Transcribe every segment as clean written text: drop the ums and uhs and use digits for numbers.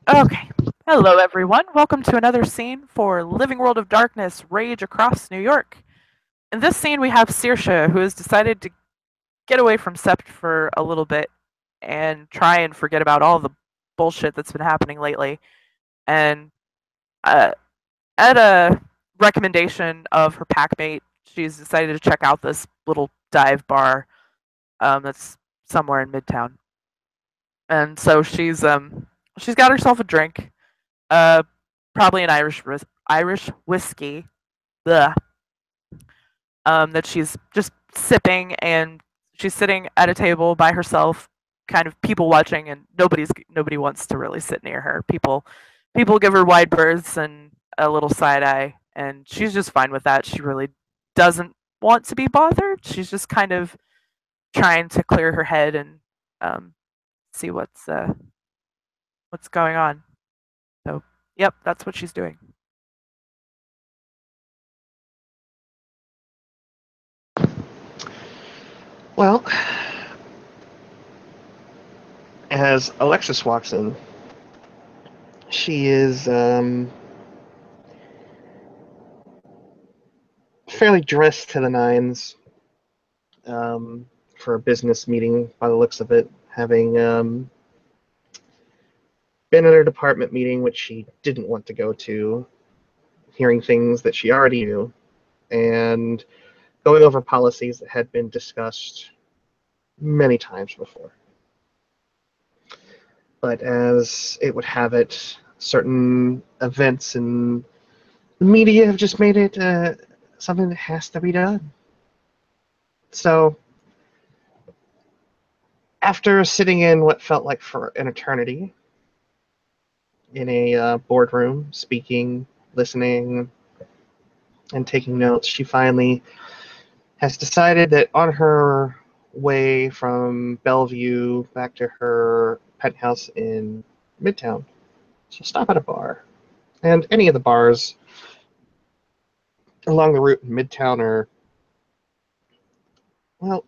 Okay. Hello, everyone. Welcome to another scene for Living World of Darkness Rage Across New York. In this scene, we have Saoirse, who has decided to get away from Sept for a little bit and try and forget about all the bullshit that's been happening lately. And uh, at a recommendation of her packmate, she's decided to check out this little dive bar that's somewhere in Midtown. And so she's got herself a drink, uh, probably an Irish whiskey, bleh, that she's just sipping, and she's sitting at a table by herself, kind of people watching, and nobody wants to really sit near her. People give her wide berths and a little side eye, and she's just fine with that. She really doesn't want to be bothered. She's just kind of trying to clear her head and um, see what's going on. So, yep, that's what she's doing. Well, as Alexis walks in, she is fairly dressed to the nines um, for a business meeting by the looks of it, having been in a department meeting which she didn't want to go to, hearing things that she already knew, and going over policies that had been discussed many times before. But as it would have it, certain events in the media have just made it something that has to be done. So, after sitting in what felt like for an eternity in a boardroom, speaking, listening, and taking notes, she finally has decided that on her way from Bellevue back to her penthouse in Midtown, she'll stop at a bar. And any of the bars along the route in Midtown are, well,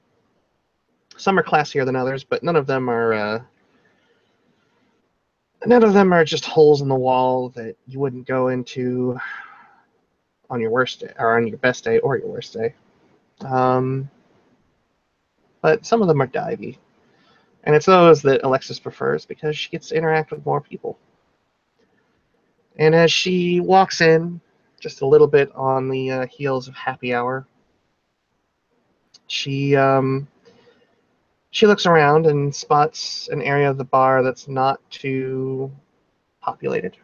some are classier than others, but none of them are just holes in the wall that you wouldn't go into on your worst day, or on your best day, or your worst day. Um, but some of them are divey, and it's those that Alexis prefers because she gets to interact with more people. And as she walks in, just a little bit on the heels of happy hour, she she looks around and spots an area of the bar that's not too populated,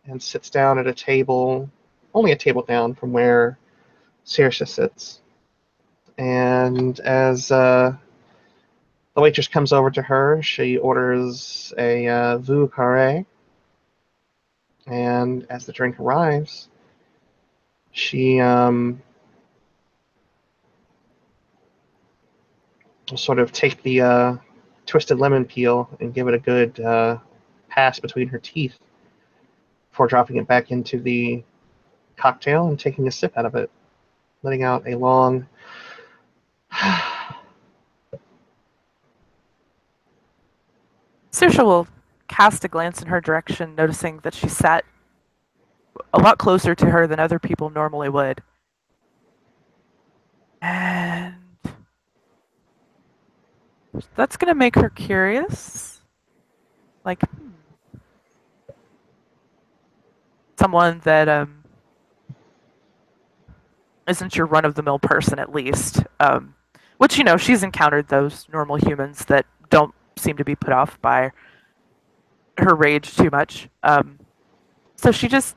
and sits down at a table, only a table down from where Saoirse sits. And as the waitress comes over to her, she orders a Vue Carré, and as the drink arrives, she will sort of take the twisted lemon peel and give it a good pass between her teeth before dropping it back into the cocktail and taking a sip out of it, letting out a long Saoirse will cast a glance in her direction, noticing that she sat a lot closer to her than other people normally would. And that's going to make her curious. Like, someone that isn't your run of the mill person, at least. Which, she's encountered those normal humans that don't seem to be put off by her rage too much. So she just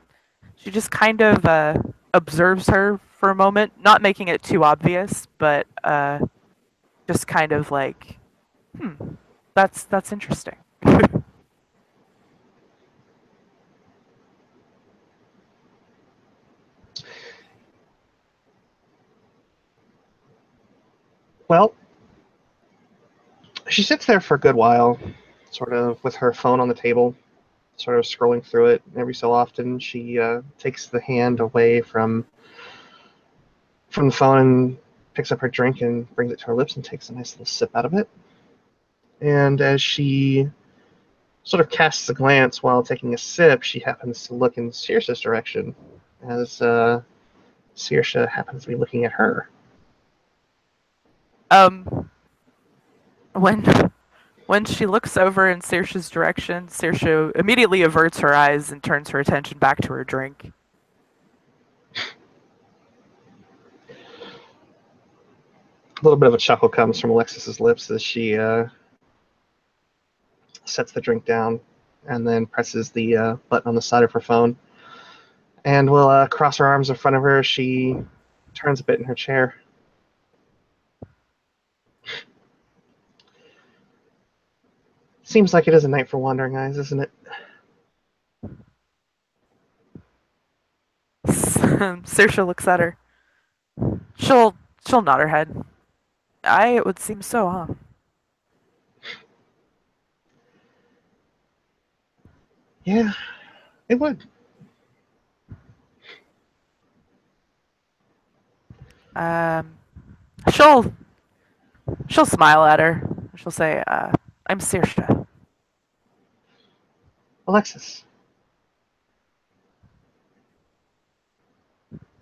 kind of observes her for a moment, not making it too obvious, but just kind of like, hmm, that's interesting. well, she sits there for a good while, sort of with her phone on the table, sort of scrolling through it. Every so often, she takes the hand away from the phone and picks up her drink and brings it to her lips and takes a nice little sip out of it. And as she sort of casts a glance while taking a sip. She happens to look in Saoirse's direction, as Saoirse happens to be looking at her. Um, when when she looks over in Saoirse's direction, Saoirse immediately averts her eyes and turns her attention back to her drink. A little bit of a chuckle comes from Alexis's lips as she sets the drink down and then presses the button on the side of her phone. And will cross her arms in front of her as she turns a bit in her chair. Seems like it is a night for wandering eyes, isn't it? Saoirse looks at her. She'll she'll nod her head. It would seem so, huh? Yeah, it would. Um, she'll she'll smile at her. She'll say, "I'm Saoirse. Alexis.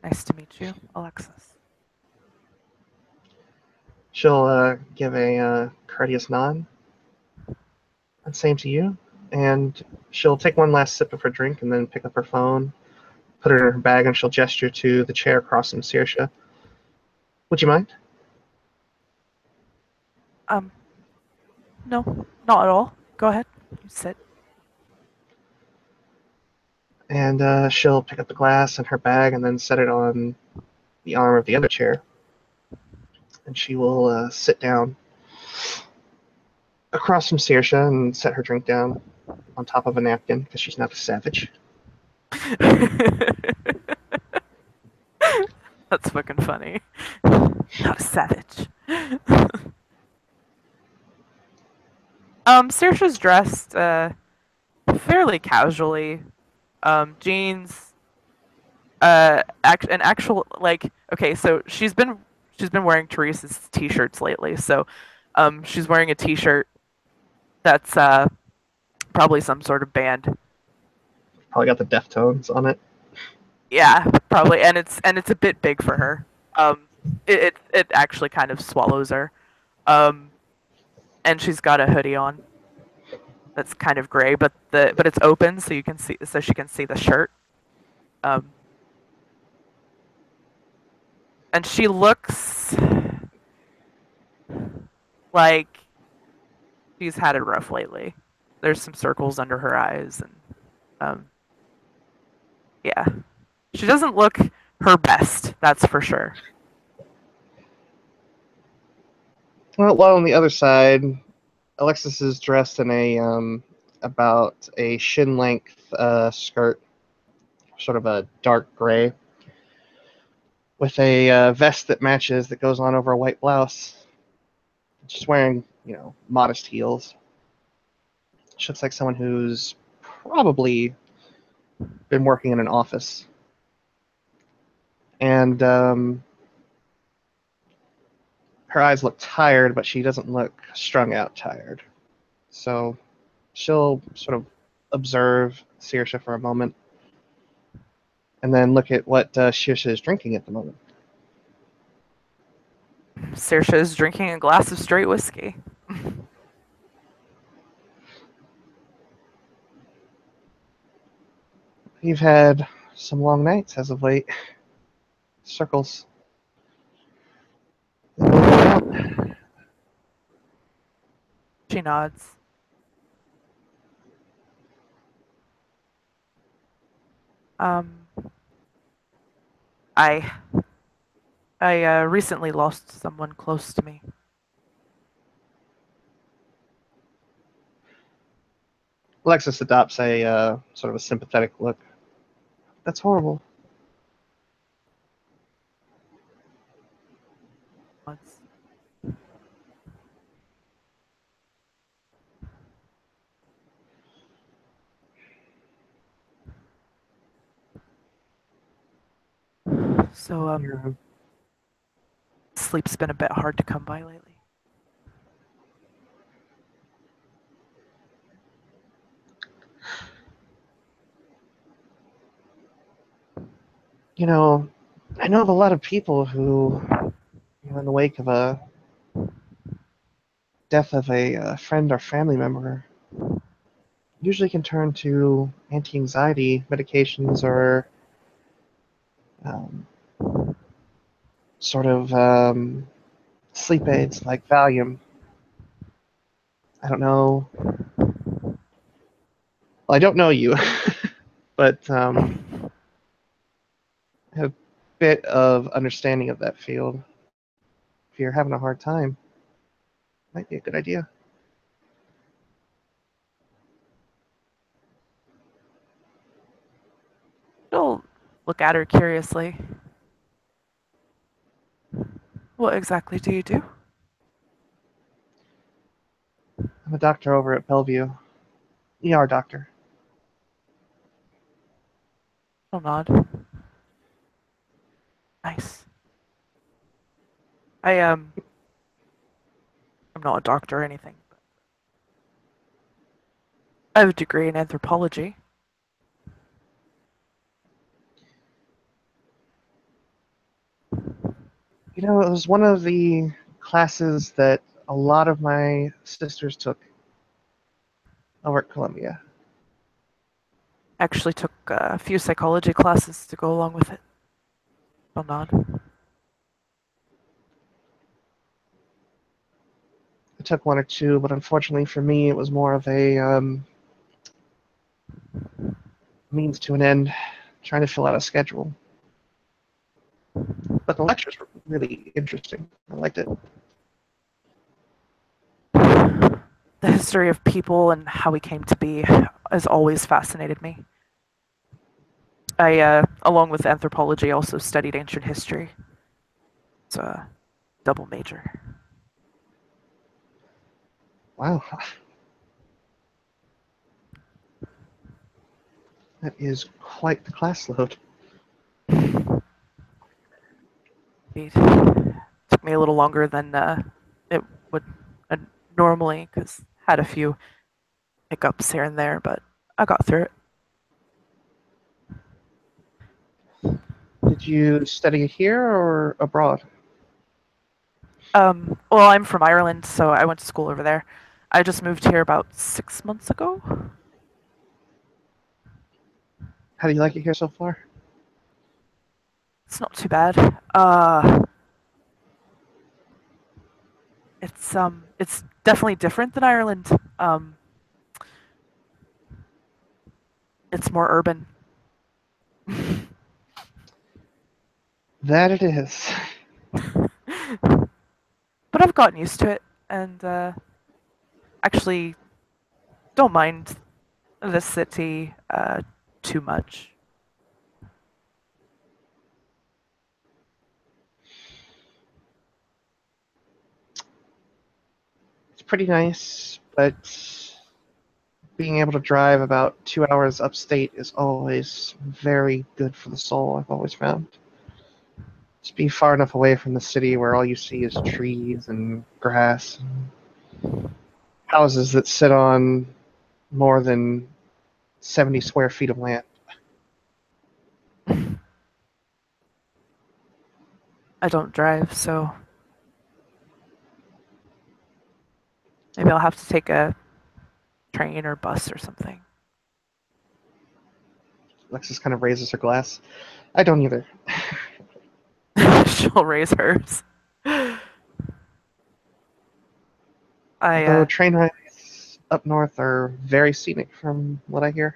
Nice to meet you, Alexis." She'll give a courteous nod. And same to you. And she'll take one last sip of her drink and then pick up her phone, put it in her bag, and she'll gesture to the chair across from Saoirse. Would you mind? Um, no, not at all. Go ahead. You sit. And she'll pick up the glass in her bag and then set it on the arm of the other chair. And she will sit down across from Saoirse and set her drink down on top of a napkin because she's not a savage. That's fucking funny. Not a savage. Saoirse's dressed fairly casually. Jeans. An actual like. Okay, so she's been wearing Teresa's t-shirts lately. So, she's wearing a t-shirt that's probably some sort of band. Probably got the Deftones on it. Yeah, probably, and it's a bit big for her. It actually kind of swallows her. Um, and she's got a hoodie on that's kind of gray, but it's open so she can see the shirt. Um, and she looks like she's had it rough lately. There's some circles under her eyes, and yeah, she doesn't look her best. That's for sure. Well, while on the other side, Alexis is dressed in a about a shin length skirt, sort of a dark gray, with a vest that matches that goes on over a white blouse. She's wearing, modest heels. She looks like someone who's probably been working in an office. And her eyes look tired, but she doesn't look strung out tired. So she'll sort of observe Saoirse for a moment and then look at what Saoirse is drinking at the moment. Saoirse is drinking a glass of straight whiskey. You've had some long nights as of late. Circles. She nods. Um, I I recently lost someone close to me. Alexis adopts a sort of a sympathetic look. That's horrible. Once. So Yeah. sleep's been a bit hard to come by lately. I know of a lot of people who, in the wake of a death of a friend or family member, usually can turn to anti-anxiety medications or um, sort of sleep aids like Valium. I don't know. Well, I don't know you, but I have a bit of understanding of that field. If you're having a hard time, might be a good idea. She'll look at her curiously. What exactly do you do? I'm a doctor over at Bellevue, ER doctor. She'll nod. Nice. I'm not a doctor or anything, but I have a degree in anthropology. It was one of the classes that a lot of my sisters took over at Columbia. Actually took a few psychology classes to go along with it. She'll nod. I took one or two, but unfortunately for me, it was more of a means to an end, trying to fill out a schedule. But the lectures were really interesting. I liked it. The history of people and how we came to be has always fascinated me. Along with anthropology, also studied ancient history. It's a double major. Wow, that is quite the class load. It took me a little longer than it would uh, normally because had a few hiccups here and there, but I got through it. Did you study here or abroad? Well, I'm from Ireland, so I went to school over there. I just moved here about 6 months ago. How do you like it here so far? It's not too bad. It's definitely different than Ireland. It's more urban. That it is. But I've gotten used to it, and actually don't mind the city too much. It's pretty nice, but being able to drive about 2 hours upstate is always very good for the soul, I've always found. Just be far enough away from the city where all you see is trees and grass and houses that sit on more than 70 square feet of land. I don't drive, so maybe I'll have to take a train or bus or something. Alexis kind of raises her glass. I don't either. She'll raise hers. I Although train rides up north are very scenic from what I hear.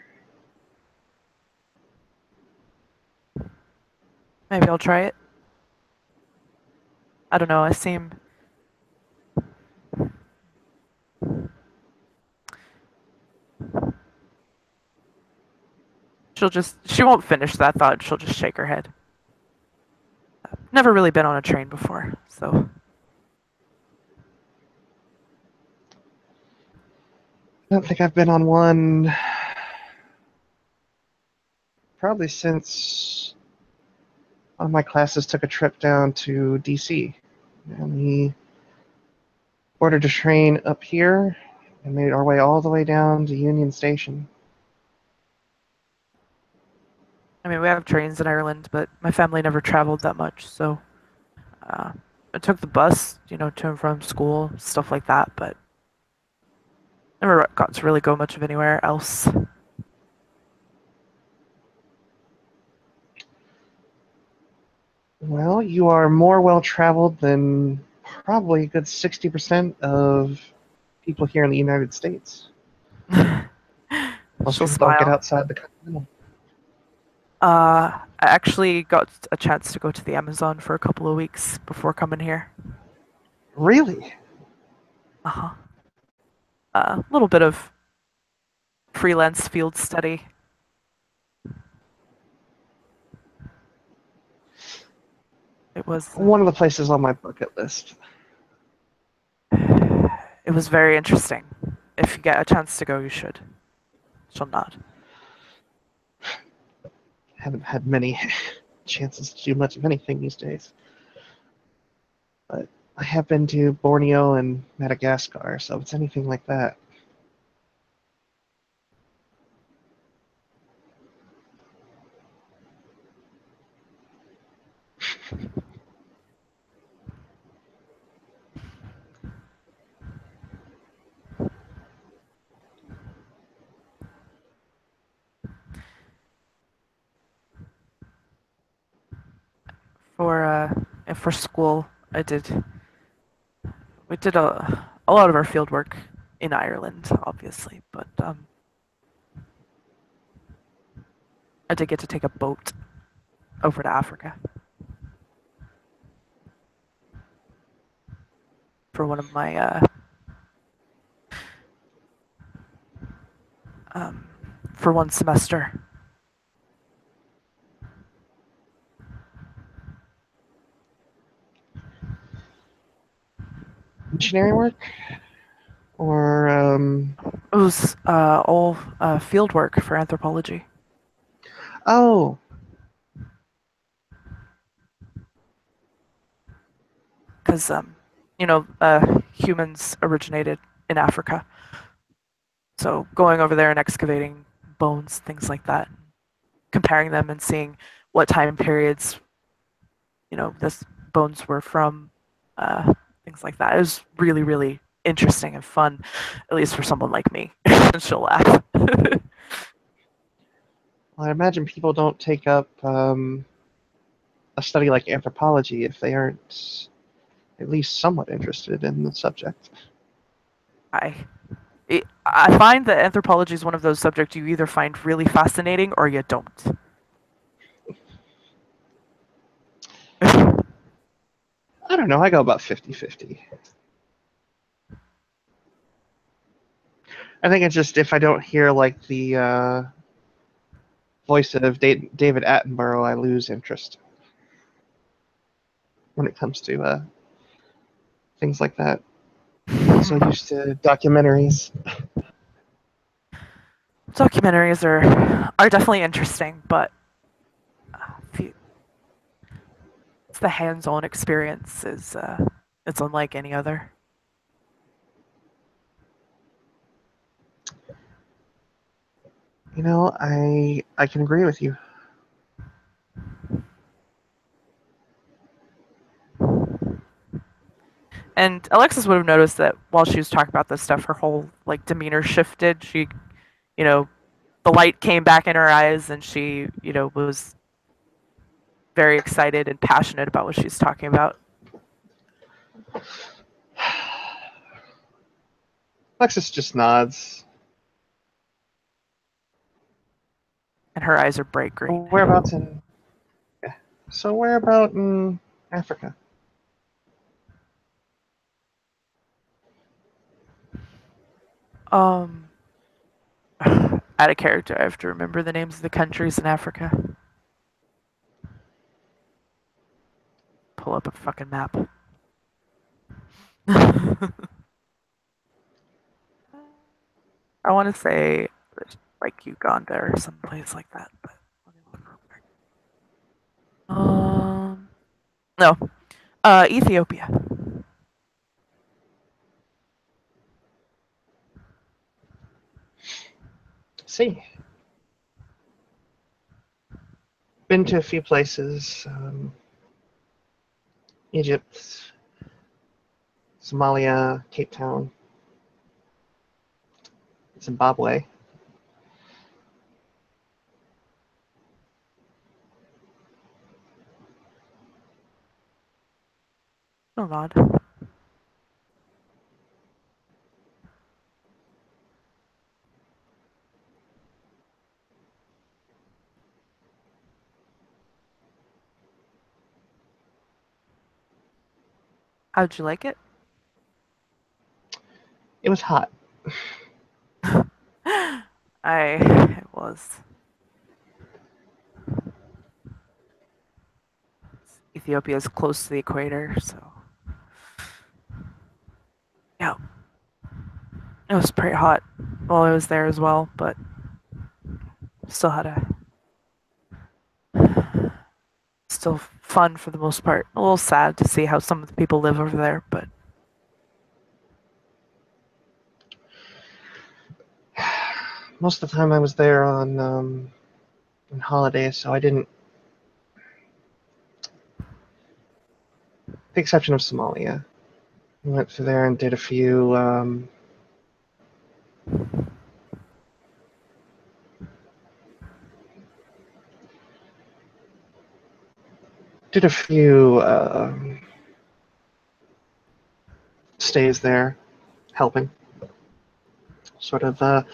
maybe I'll try it. I don't know. She won't finish that thought. She'll just shake her head. Never really been on a train before, so I don't think I've been on one probably since one of my classes took a trip down to DC. And we boarded a train up here and made our way all the way down to Union Station. I mean, we have trains in Ireland, but my family never traveled that much, so uh, I took the bus, to and from school, stuff like that, but never got to really go much of anywhere else. Well, you are more well traveled than probably a good 60% of people here in the United States. Most She'll people don't get smile. outside the continental. I actually got a chance to go to the Amazon for a couple of weeks before coming here. Really? Uh-huh. A little bit of freelance field study. It was One of the places on my bucket list. it was very interesting. If you get a chance to go, you should. Shall not. Haven't had many chances to do much of anything these days. But I have been to Borneo and Madagascar, so if it's anything like that. For school, I did. We did a lot of our field work in Ireland, obviously, but I did get to take a boat over to Africa for one of my um, for one semester. Missionary work? Or, It was all field work for anthropology oh, because humans originated in Africa. So going over there and excavating bones, things like that, comparing them and seeing what time periods this bones were from, uh, things like that. It was really really interesting and fun, at least for someone like me. She'll laugh. well, I imagine people don't take up a study like anthropology if they aren't at least somewhat interested in the subject. I I find that anthropology is one of those subjects you either find really fascinating or you don't. I don't know, I go about 50-50. I think it's just if I don't hear like the voice of David Attenborough, I lose interest when it comes to things like that. So used to documentaries. Documentaries are definitely interesting, but it's the hands-on experience is it's unlike any other. You know, I can agree with you. And Alexis would have noticed that while she was talking about this stuff, her whole like demeanor shifted. She, you know, the light came back in her eyes, and she, was very excited and passionate about what she was talking about. Alexis just nods. And her eyes are bright green. Whereabouts in? Yeah. So where about in Africa? Um, Out of character, I have to remember the names of the countries in Africa. Pull up a fucking map. I want to say like Uganda or someplace like that, but let me look real quick. No, Ethiopia. See, been to a few places: Egypt, Somalia, Cape Town, Zimbabwe. Oh, nod. How'd you like it? It was hot. It was. Ethiopia is close to the equator, so yeah, it was pretty hot while I was there as well, but still had a still fun for the most part. A little sad to see how some of the people live over there, but Most of the time I was there on holidays, so I didn't. The exception of Somalia, we went through there and did a few. Did a few stays there, helping, sort of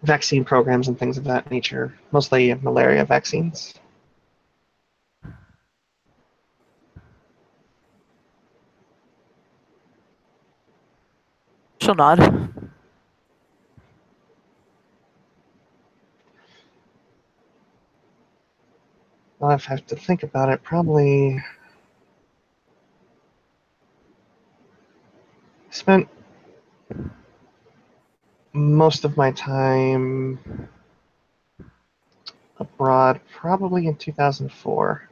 vaccine programs and things of that nature, mostly malaria vaccines. she'll nod. Well, if I have to think about it, probably spent most of my time abroad, probably in 2004.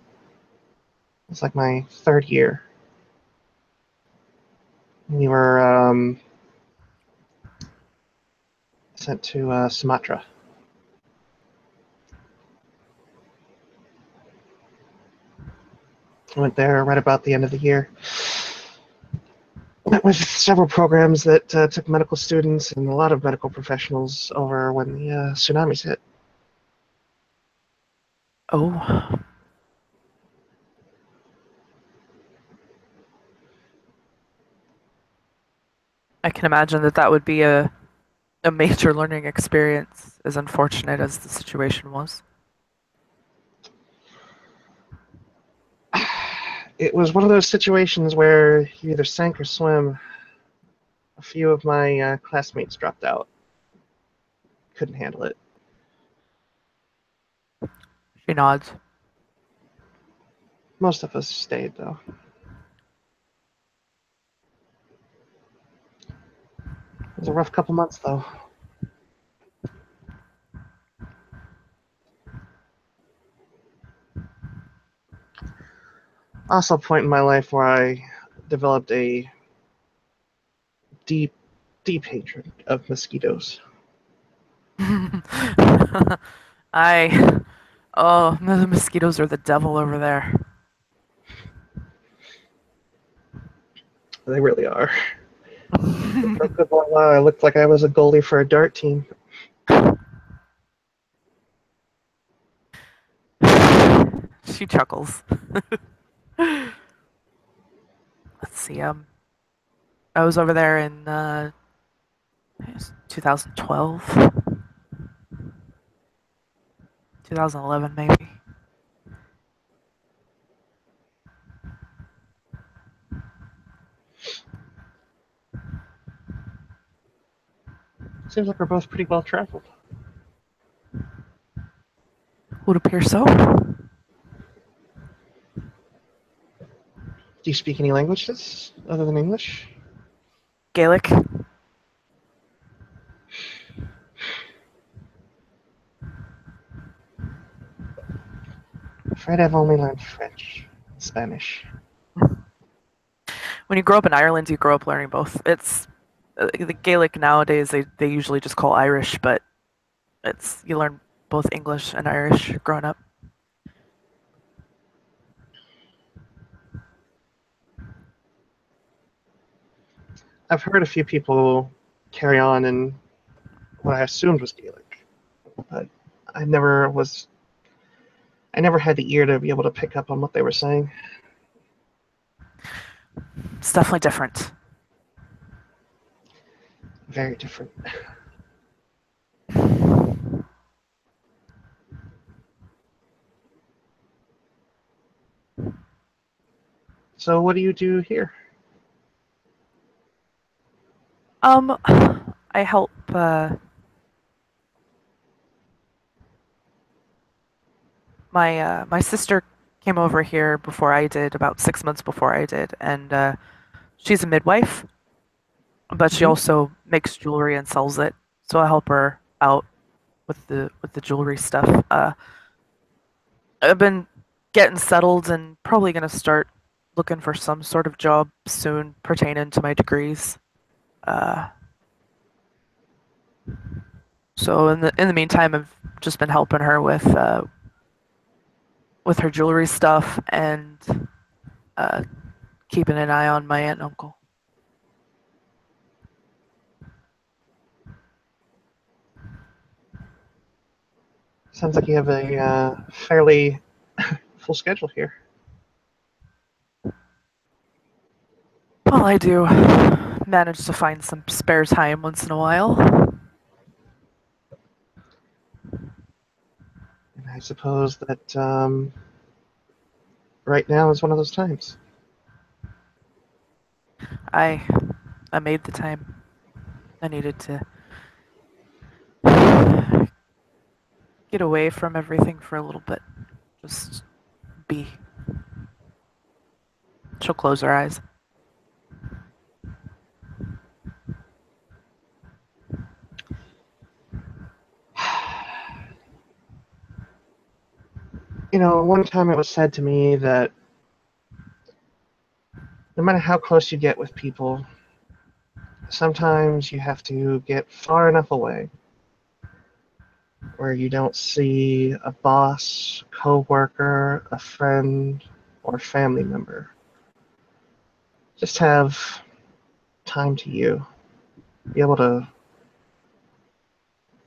It's like my third year. We were sent to Sumatra. I went there right about the end of the year. Met with several programs that took medical students and a lot of medical professionals over when the tsunamis hit. Oh, I can imagine that that would be a major learning experience, as unfortunate as the situation was. It was one of those situations where you either sank or swim. A few of my classmates dropped out, couldn't handle it. She nods. Most of us stayed, though. It was a rough couple months, though. Also, a point in my life where I developed a deep, deep hatred of mosquitoes. I. Oh, the mosquitoes are the devil over there. They really are. For a good long while, I looked like I was a goalie for a dart team. She chuckles. Let's see. I was over there in 2012, 2011 maybe. Seems like we're both pretty well traveled. Would appear so. Do you speak any languages other than English? Gaelic. I'm afraid I've only learned French and Spanish. When you grow up in Ireland, you grow up learning both. It's the Gaelic nowadays. They usually just call Irish, but it's you learn both English and Irish growing up. I've heard a few people carry on in what I assumed was Gaelic, but I never was. I never had the ear to be able to pick up on what they were saying. It's definitely different. Very different. So, what do you do here? I help my sister came over here before I did, about 6 months before I did, and she's a midwife, but she Hmm. also makes jewelry and sells it. So I help her out with the jewelry stuff. I've been getting settled and probably gonna start looking for some sort of job soon pertaining to my degrees. Uh, so in the meantime, I've just been helping her with her jewelry stuff and uh, keeping an eye on my aunt and uncle. Sounds like you have a fairly full schedule here. Well, I do manage to find some spare time once in a while. And I suppose that right now is one of those times. I I made the time. I needed to get away from everything for a little bit. Just be. She'll close her eyes. You know, one time it was said to me that no matter how close you get with people, sometimes you have to get far enough away where you don't see a boss, coworker, a friend, or family member. Just have time to you. Be able to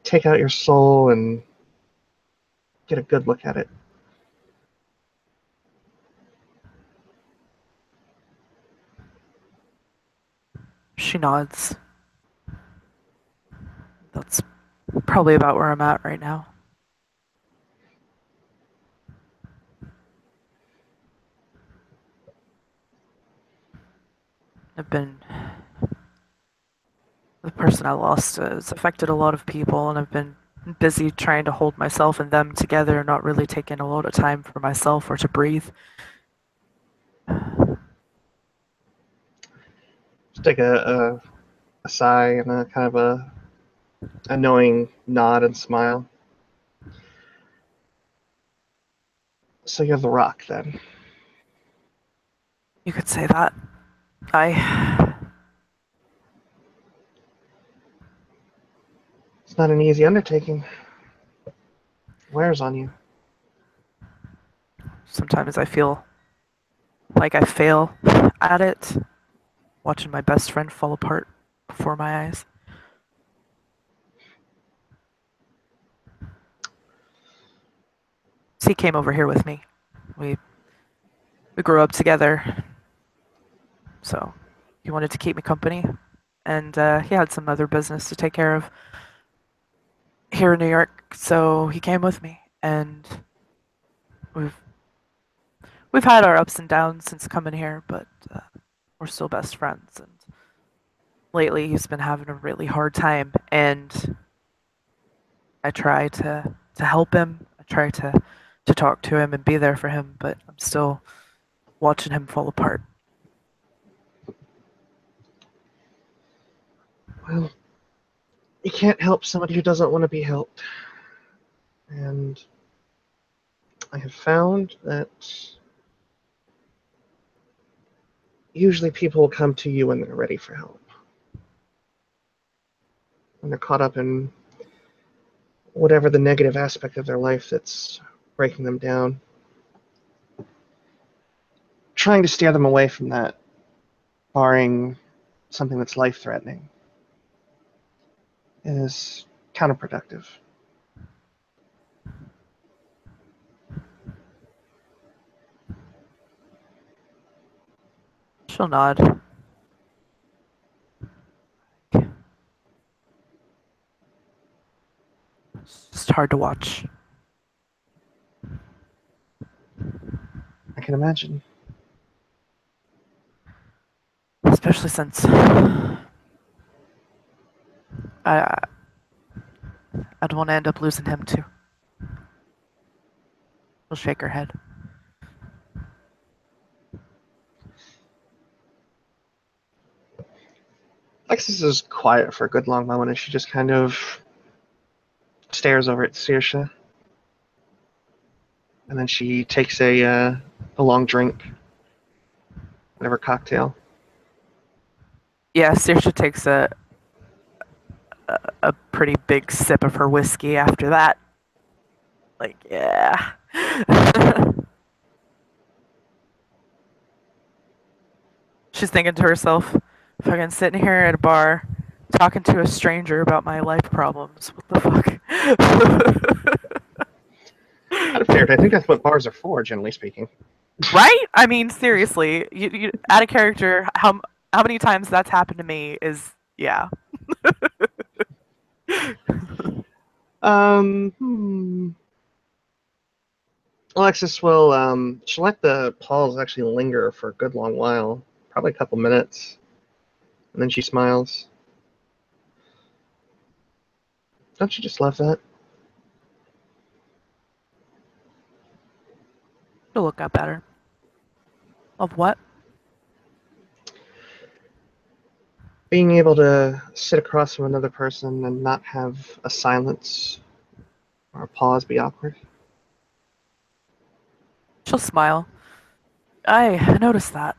take out your soul and get a good look at it. She nods. That's probably about where I'm at right now. I've been the person I lost has affected a lot of people, and I've been busy trying to hold myself and them together, not really taking a lot of time for myself or to breathe. Just take a sigh and a kind of a knowing nod and smile. So you're the rock then. You could say that. I It's not an easy undertaking. Wears on you. sometimes I feel like I fail at it, watching my best friend fall apart before my eyes. So he came over here with me. We we grew up together, so he wanted to keep me company, and he had some other business to take care of here in New York, so he came with me, and we've we've had our ups and downs since coming here, but we're still best friends. And lately, he's been having a really hard time, and I try to help him. I try to talk to him and be there for him, but I'm still watching him fall apart. Well, you can't help somebody who doesn't want to be helped. And I have found that usually people will come to you when they're ready for help. When they're caught up in whatever the negative aspect of their life that's breaking them down. Trying to steer them away from that, barring something that's life-threatening, is counterproductive. She'll nod. It's just hard to watch. I can imagine. Especially since I I don't want to end up losing him too. She'll shake her head. Alexis is quiet for a good long moment, and she just kind of stares over at Saoirse. And then she takes a long drink, whatever cocktail. Yeah, Saoirse takes a pretty big sip of her whiskey after that. Like, yeah. She's thinking to herself, fucking sitting here at a bar talking to a stranger about my life problems. What the fuck? Out of character, I think that's what bars are for, generally speaking. Right? I mean, seriously, you add a character. How many times that's happened to me is yeah. Hmm. Alexis will she'll let the pause actually linger for a good long while, probably a couple minutes, and then she smiles. Don't you just love that? To look up at her. Of what? Being able to sit across from another person and not have a silence or a pause be awkward. She'll smile. I noticed that.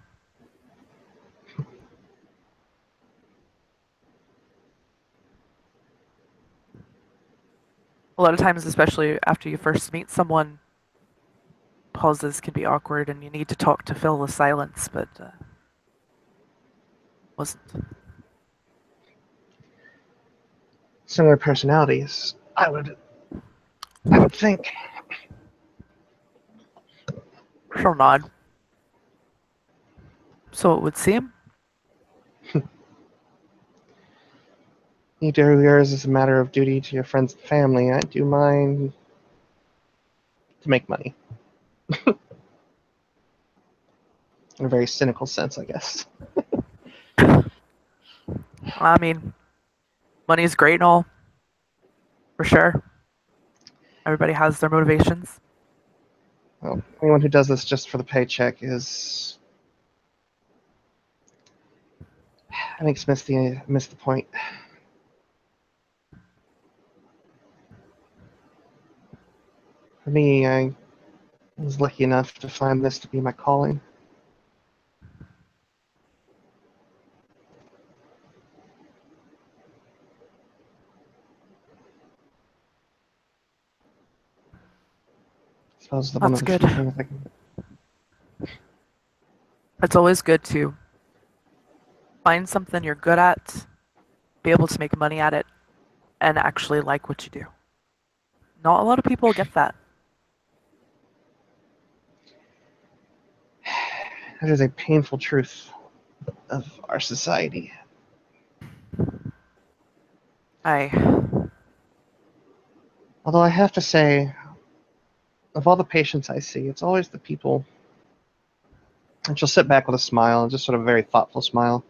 A lot of times, especially after you first meet someone, pauses can be awkward and you need to talk to fill the silence, but wasn't. Similar personalities, I would think. She'll nod. So it would seem. You do yours as a matter of duty to your friends and family. I do mine to make money. In a very cynical sense, I guess. I mean, money's great and all, for sure. Everybody has their motivations. Well, anyone who does this just for the paycheck is, I think, miss the point. For me, I was lucky enough to find this to be my calling. I suppose one That's of the few good. things I can. It's always good to find something you're good at, be able to make money at it, and actually like what you do. Not a lot of people get that. That is a painful truth of our society. I Although I have to say, of all the patients I see, it's always the people. And she'll sit back with a smile, just sort of a very thoughtful smile.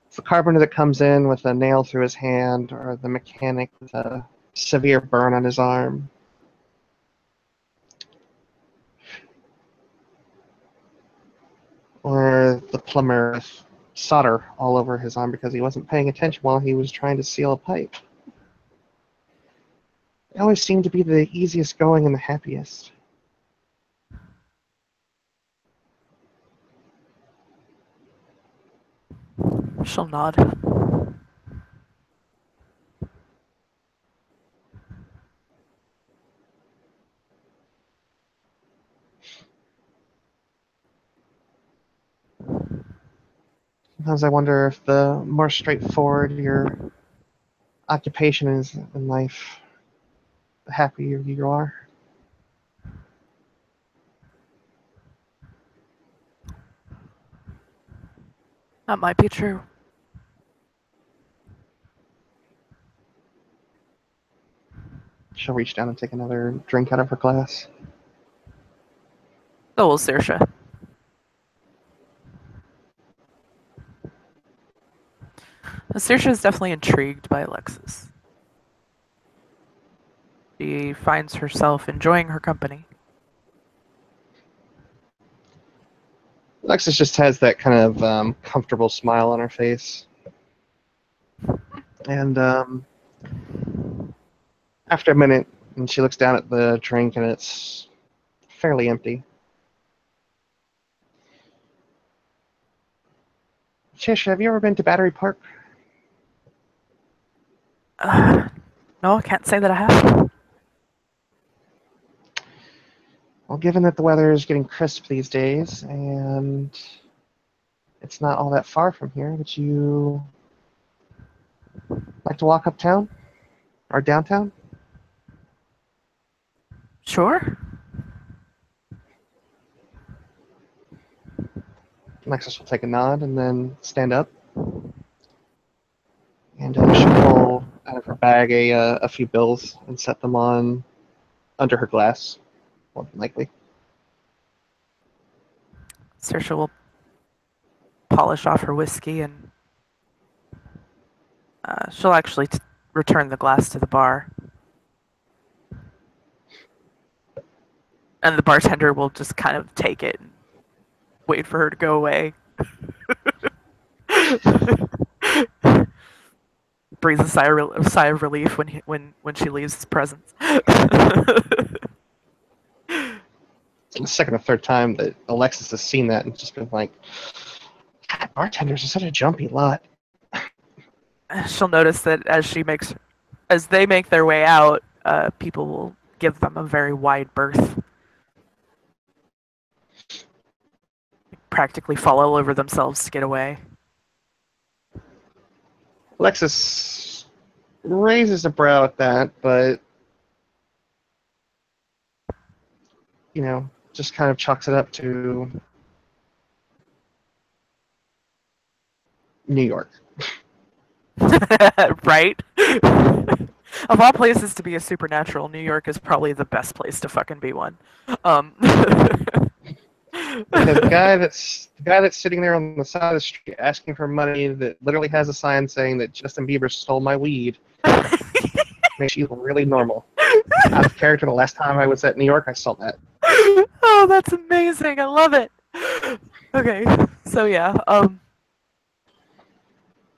It's the carpenter that comes in with a nail through his hand, or the mechanic with a severe burn on his arm. Or the plumber with solder all over his arm because he wasn't paying attention while he was trying to seal a pipe. They always seem to be the easiest going and the happiest. she'll nod. Sometimes I wonder if the more straightforward your occupation is in life, the happier you are. That might be true. She'll reach down and take another drink out of her glass. So will Saoirse. Saoirse is definitely intrigued by Alexis. She finds herself enjoying her company. Alexis just has that kind of comfortable smile on her face. And after a minute, and she looks down at the drink, and it's fairly empty. Chish, have you ever been to Battery Park? No, I can't say that I have. Well, given that the weather is getting crisp these days, and it's not all that far from here, would you like to walk uptown? Or downtown? Sure. Alexis will take a nod and then stand up. And she'll pull out of her bag a few bills and set them on under her glass, more than likely. Saoirse will polish off her whiskey and she'll actually return the glass to the bar. And the bartender will just kind of take it and wait for her to go away. Breathes a sigh of relief when she leaves his presence. It's the second or third time that Alexis has seen that and just been like, God, bartenders are such a jumpy lot. She'll notice that as they make their way out, people will give them a very wide berth. Practically fall all over themselves to get away. Alexis raises a brow at that, but, just kind of chalks it up to New York. Right? Of all places to be a supernatural, New York is probably the best place to fucking be one. The guy that's sitting there on the side of the street asking for money that literally has a sign saying that Justin Bieber stole my weed makes you really normal. Out of character, the last time I was at New York, I saw that. Oh, that's amazing. I love it. Okay, so yeah,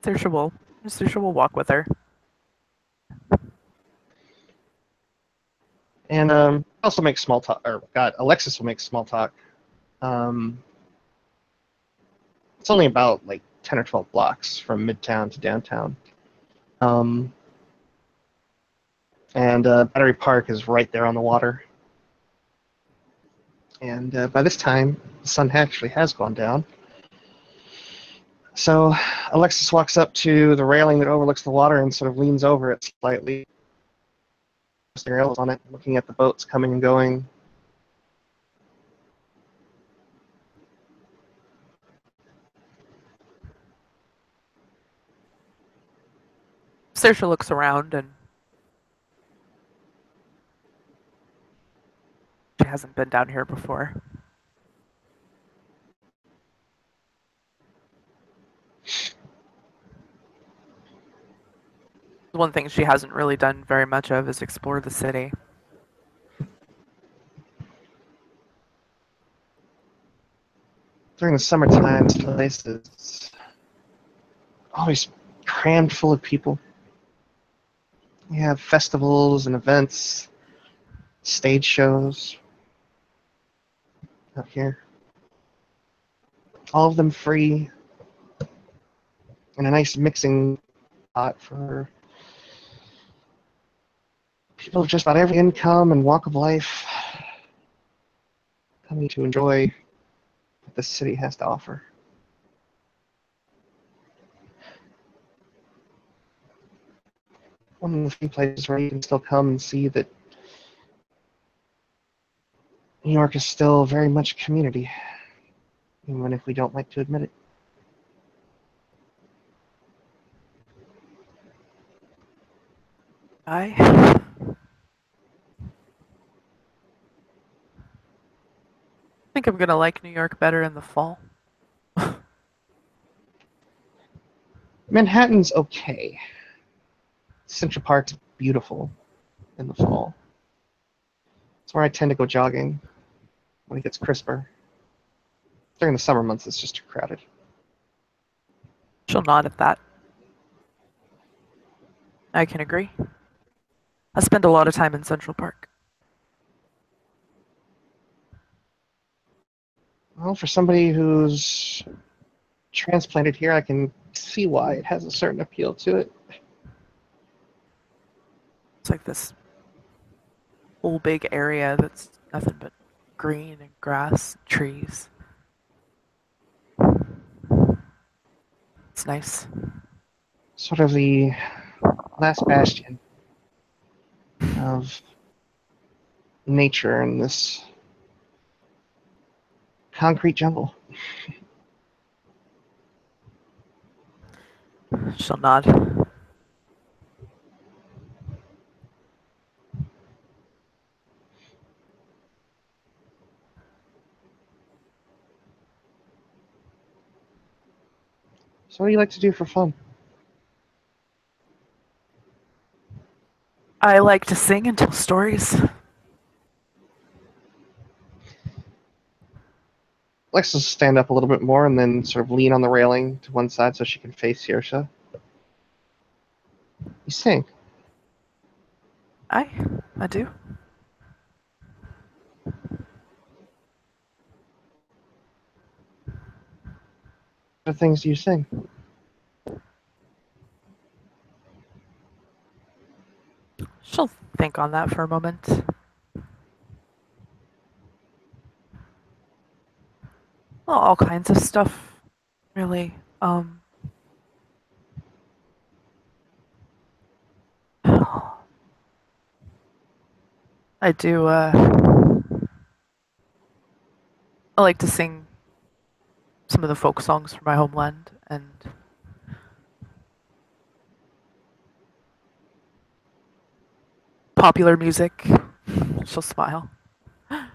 Saoirse will walk with her. And also make small talk. Or God, Alexis will make small talk. It's only about like 10 or 12 blocks from Midtown to downtown. And Battery Park is right there on the water. And by this time, the sun actually has gone down. So Alexis walks up to the railing that overlooks the water and sort of leans over it slightly. Her elbows on it, looking at the boats coming and going. Saoirse looks around and she hasn't been down here before. One thing she hasn't really done very much of is explore the city. During the summertime, this place is always crammed full of people. We have festivals and events, stage shows out here. All of them free, and a nice mixing pot for people of just about every income and walk of life coming to enjoy what the city has to offer. one of the few places where you can still come and see that New York is still very much community, even if we don't like to admit it. I think I'm gonna like New York better in the fall. Manhattan's okay. Central Park's beautiful in the fall. It's where I tend to go jogging when it gets crisper. During the summer months, it's just too crowded. She'll nod at that. I can agree. I spend a lot of time in Central Park. Well, for somebody who's transplanted here, I can see why it has a certain appeal to it. It's like this whole big area that's nothing but green and grass, and trees. It's nice. Sort of the last bastion of nature in this concrete jungle. She'll nod. So what do you like to do for fun? I like to sing and tell stories. Lex will stand up a little bit more and then sort of lean on the railing to one side so she can face Saoirse. You sing. I do. What things do you sing? She'll think on that for a moment. Well, all kinds of stuff, really. I do, I like to sing some of the folk songs from my homeland and popular music. She'll smile. I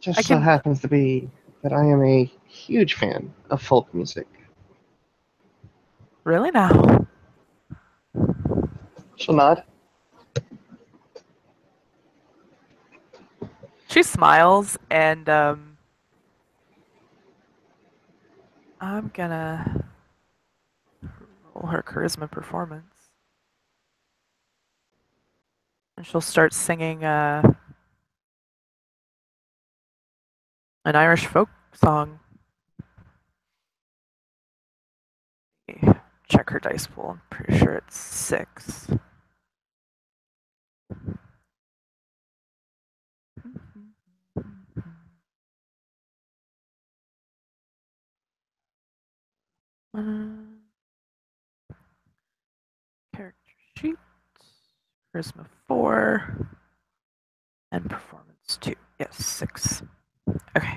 Just so can happens to be that I am a huge fan of folk music. really now. She'll nod. She smiles and I'm gonna roll her charisma performance. And she'll start singing an Irish folk song. Check her dice pool. I'm pretty sure it's 6. Character sheet, charisma 4, and performance 2. Yes, 6. Okay.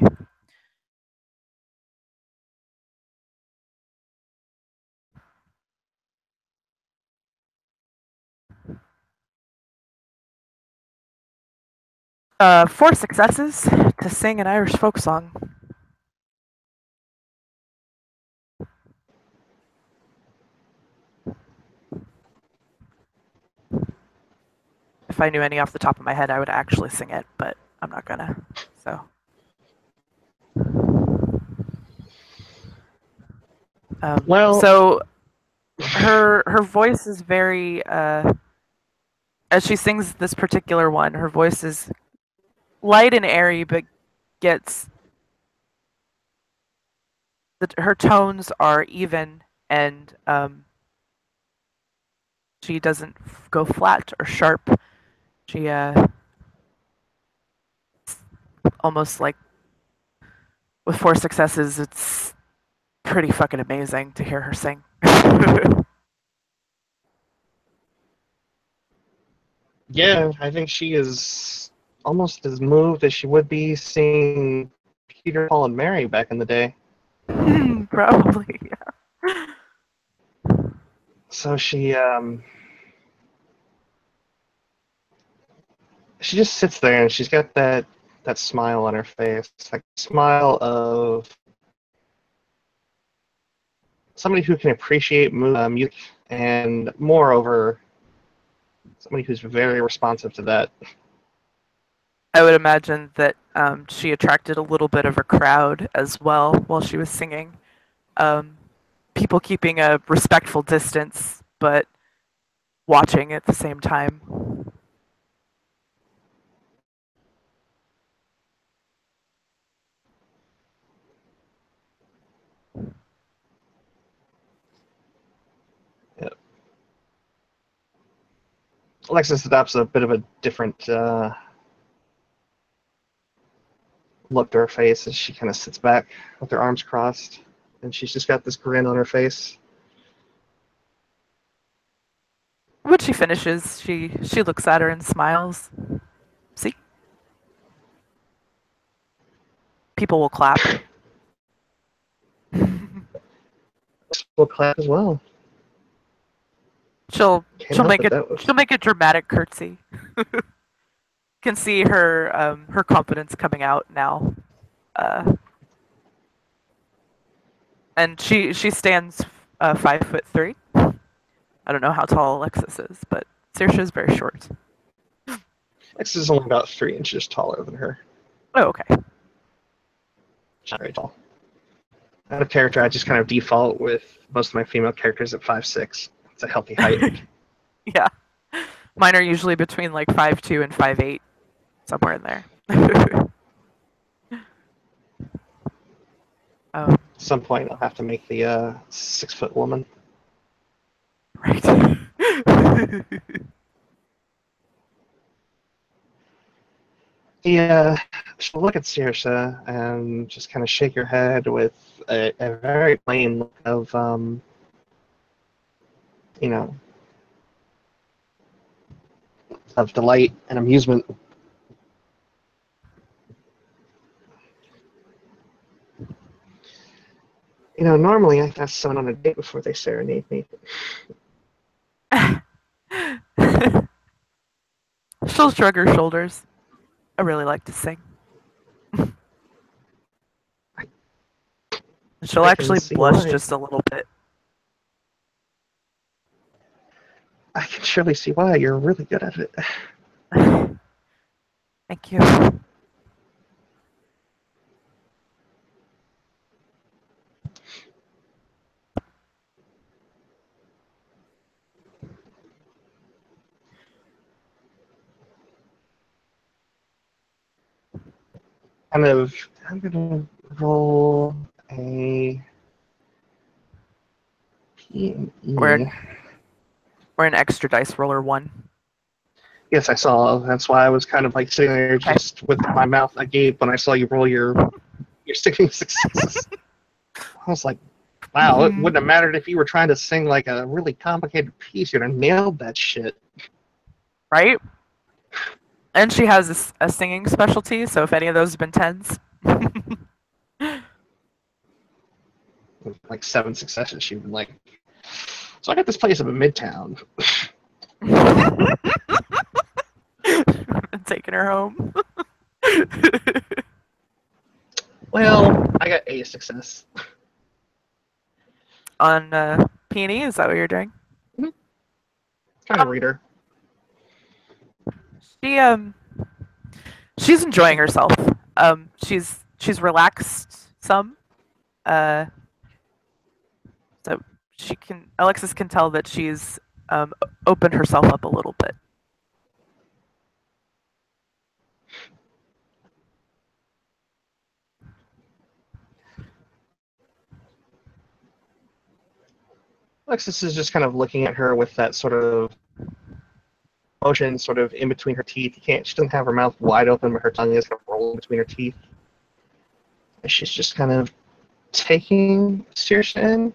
Four successes to sing an Irish folk song. If I knew any off the top of my head, I would actually sing it, but I'm not gonna. So. Well, so her voice is very as she sings this particular one, her voice is light and airy, but gets her tones are even and she doesn't go flat or sharp. She almost like with four successes, it's pretty fucking amazing to hear her sing. Yeah, I think she is almost as moved as she would be seeing Peter, Paul, and Mary back in the day. Probably. So she just sits there and she's got that smile on her face, like smile of somebody who can appreciate music and moreover somebody who's very responsive to that. I would imagine that she attracted a little bit of a crowd as well while she was singing. Um, People keeping a respectful distance, but watching at the same time. Yeah. Alexis adopts a bit of a different look to her face as she kind of sits back with her arms crossed, and she's just got this grin on her face. When she finishes, she looks at her and smiles. See, people will clap. We'll clap as well. she'll Can't she'll help make it. it That was she'll make a dramatic curtsy. Can see her confidence coming out now. Uh, and she stands 5'3". I don't know how tall Alexis is, but Saoirse is very short. Alexis is only about 3 inches taller than her. Oh, okay. She's not very tall. Out of character, I just kind of default with most of my female characters at 5'6". It's a healthy height. Yeah, mine are usually between like 5'2" and 5'8", somewhere in there. um, At some point, I'll have to make the 6-foot woman. right. Yeah, she'll look at Saoirse and just kind of shake her head with a very plain look of, you know, of delight and amusement. Normally I ask someone on a date before they serenade me. She'll shrug her shoulders. I really like to sing. She'll I can actually see blush why. just a little bit. I can surely see why. You're really good at it. Thank you. I'm gonna roll a P and We're E. an, we're an extra dice roller 1. Yes, I saw. That's why I was kind of like sitting there Okay. just with my mouth agape when I saw you roll your singing successes. I was like, wow, it wouldn't have mattered if you were trying to sing like a really complicated piece. You'd have nailed that shit. Right? And she has a singing specialty, so if any of those have been 10s. With like 7 successes, she'd been like, so I got this place up in Midtown. Taking her home. Well, I got a success. On P&E, is that what you're doing? Kind of reader. She she's enjoying herself. She's relaxed some. Uh, so Alexis can tell that she's opened herself up a little bit. Alexis is just kind of looking at her with that sort of motion sort of in between her teeth. She doesn't have her mouth wide open, but her tongue is kind of rolling between her teeth. And she's just kind of taking Saoirse in.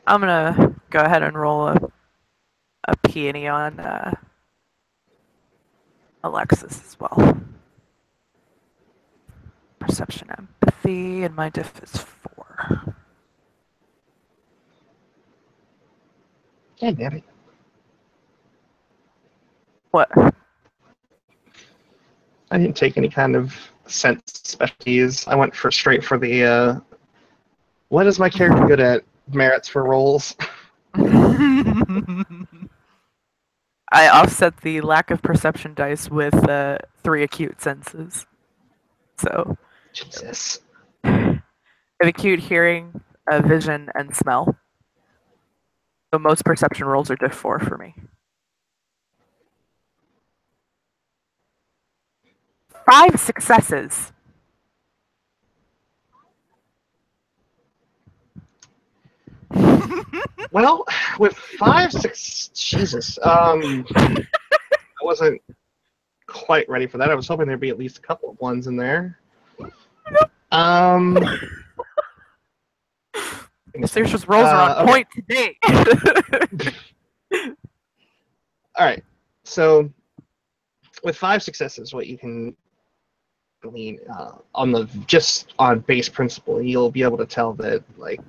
I'm gonna go ahead and roll a peony on Alexis as well. Perception, empathy, and my diff is 4. Yeah, damn it. What? I didn't take any kind of sense specialties. I went straight for the what is my character good at? Merits for rolls. I offset the lack of perception dice with 3 acute senses. So, Jesus. I have acute hearing, vision, and smell. So most perception rolls are diff 4 for me. 5 successes. Well, with 5, 6, Jesus. I wasn't quite ready for that. I was hoping there'd be at least a couple of ones in there. Saoirse's rolls are on point today. All right. So, with 5 successes, what you can glean just on base principle, you'll be able to tell that like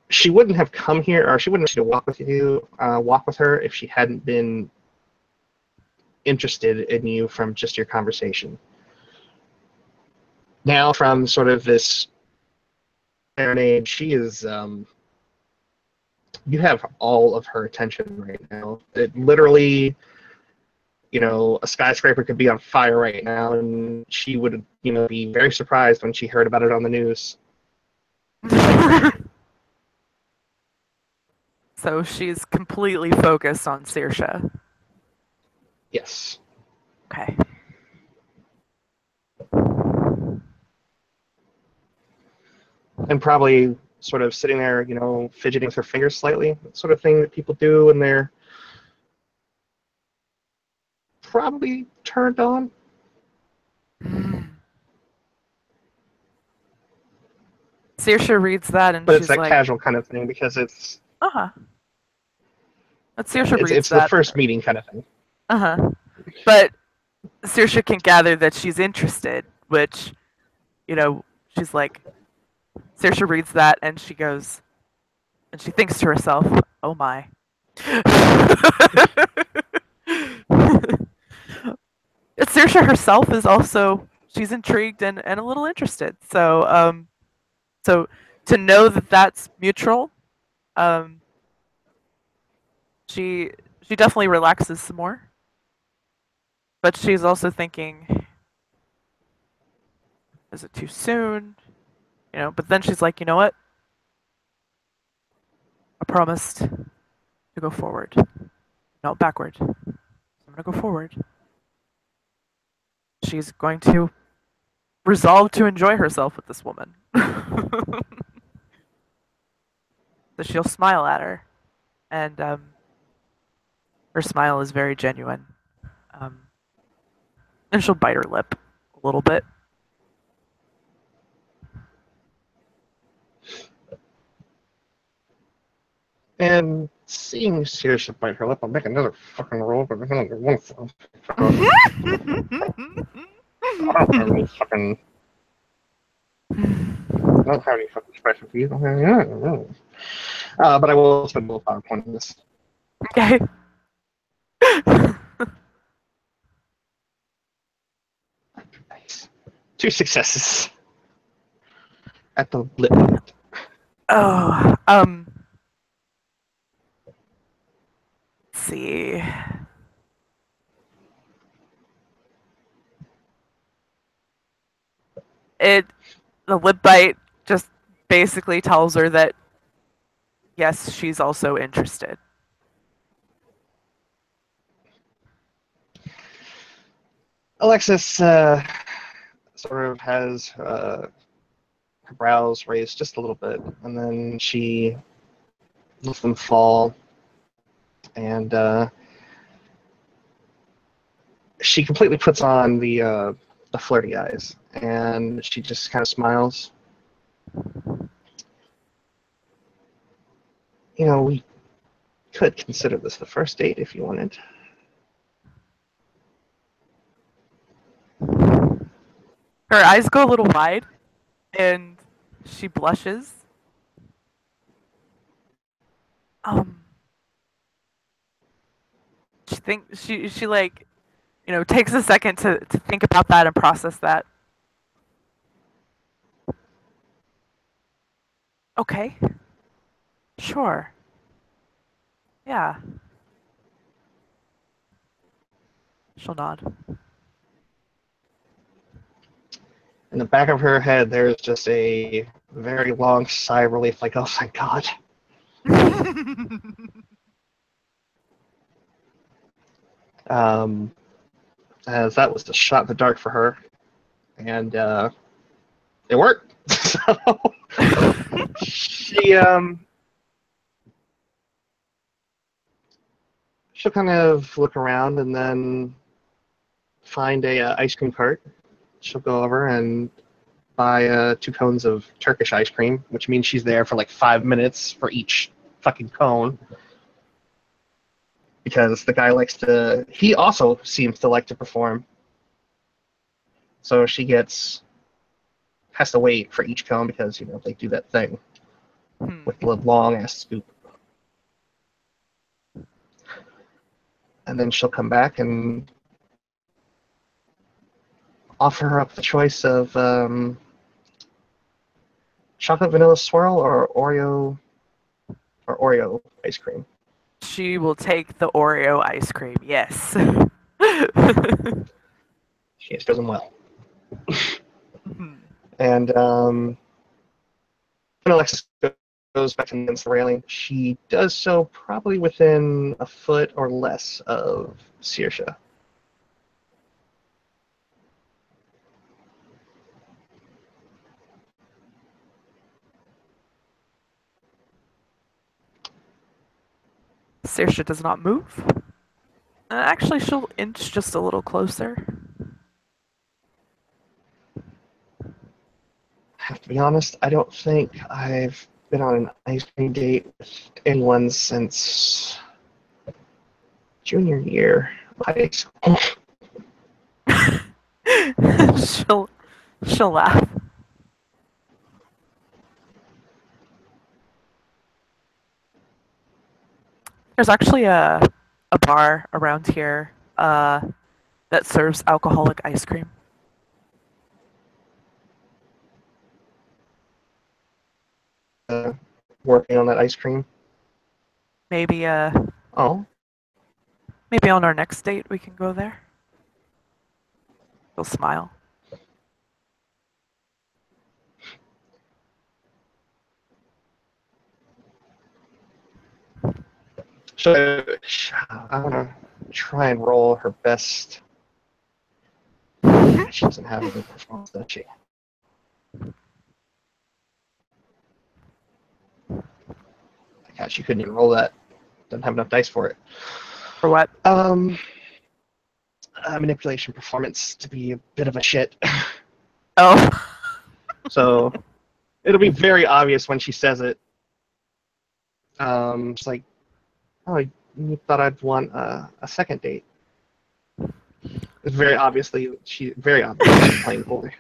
she wouldn't have come here, or she wouldn't have walk with her if she hadn't been interested in you from just your conversation. Now, from sort of this serenade, she is. You have all of her attention right now. It literally, a skyscraper could be on fire right now, and she would, be very surprised when she heard about it on the news. So she's completely focused on Saoirse. Yes. Okay. And probably sort of sitting there, fidgeting with her fingers slightly, sort of thing that people do when they're probably turned on. Saoirse reads that and but she's it's that like, casual kind of thing because it's But Saoirse reads it's that. the first meeting kind of thing. But Saoirse can gather that she's interested, which, she's like, Saoirse reads that and she goes, and she thinks to herself, oh my. Saoirse herself is also, she's intrigued and a little interested. So, so to know that that's mutual, she definitely relaxes some more. But she's also thinking, is it too soon? But then she's like, you know what? I promised to go forward. No, backward. I'm going to go forward. She's going to resolve to enjoy herself with this woman. So she'll smile at her. And her smile is very genuine. And she'll bite her lip a little bit. And seeing Saoirse bite her lip, I'll make another fucking roll, but there's only one for I don't have any fucking. I don't have any fucking specialties. But I will spend a little PowerPoint on this. Okay. Nice. 2 successes at the lip. Oh, let's see. The lip bite just basically tells her that yes, she's also interested. Alexis sort of has her brows raised just a little bit, and then she lets them fall, and she completely puts on the flirty eyes, and she just kind of smiles. You know, we could consider this the first date if you wanted. Her eyes go a little wide, and she blushes. Um, she like, takes a second to think about that and process that. Okay, sure, yeah. She'll nod. In the back of her head, there's just a very long sigh of relief, like, oh, thank God. Um, as that was the shot in the dark for her, and it worked. So she she'll kind of look around and then find a ice cream cart. She'll go over and buy 2 cones of Turkish ice cream, which means she's there for like 5 minutes for each fucking cone. Because the guy he also seems to like to perform. So she has to wait for each cone because, they do that thing with the long ass scoop. And then she'll come back and offer her up the choice of chocolate vanilla swirl or Oreo ice cream. She will take the Oreo ice cream. Yes. She has chosen well. And when Alexis goes back against the railing, she does so probably within a foot or less of Saoirse. Saoirse does not move. Actually, she'll inch just a little closer. I have to be honest, I don't think I've been on an ice cream date with anyone since junior year of high school. she'll laugh. There's actually a bar around here that serves alcoholic ice cream. Working on that ice cream. Maybe Oh, maybe on our next date we can go there. He'll smile. so I want to try and roll her best. She doesn't have a good performance, does she? God, she couldn't even roll that. Doesn't have enough dice for it. For what? Manipulation performance to be a bit of a shit. Oh. So it'll be very obvious when she says it. It's like, oh, you thought I'd want a second date. It's very obviously playing poorly.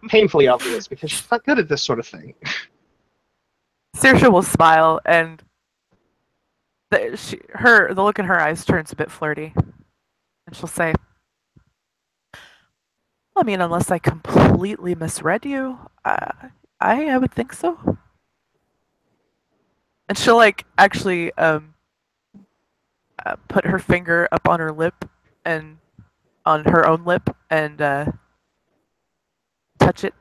Painfully obvious because she's not good at this sort of thing. Saoirse will smile, and the look in her eyes turns a bit flirty, and she'll say, "I mean, unless I completely misread you, I would think so." And she'll actually put her finger up on her lip and on her own lip and touch it,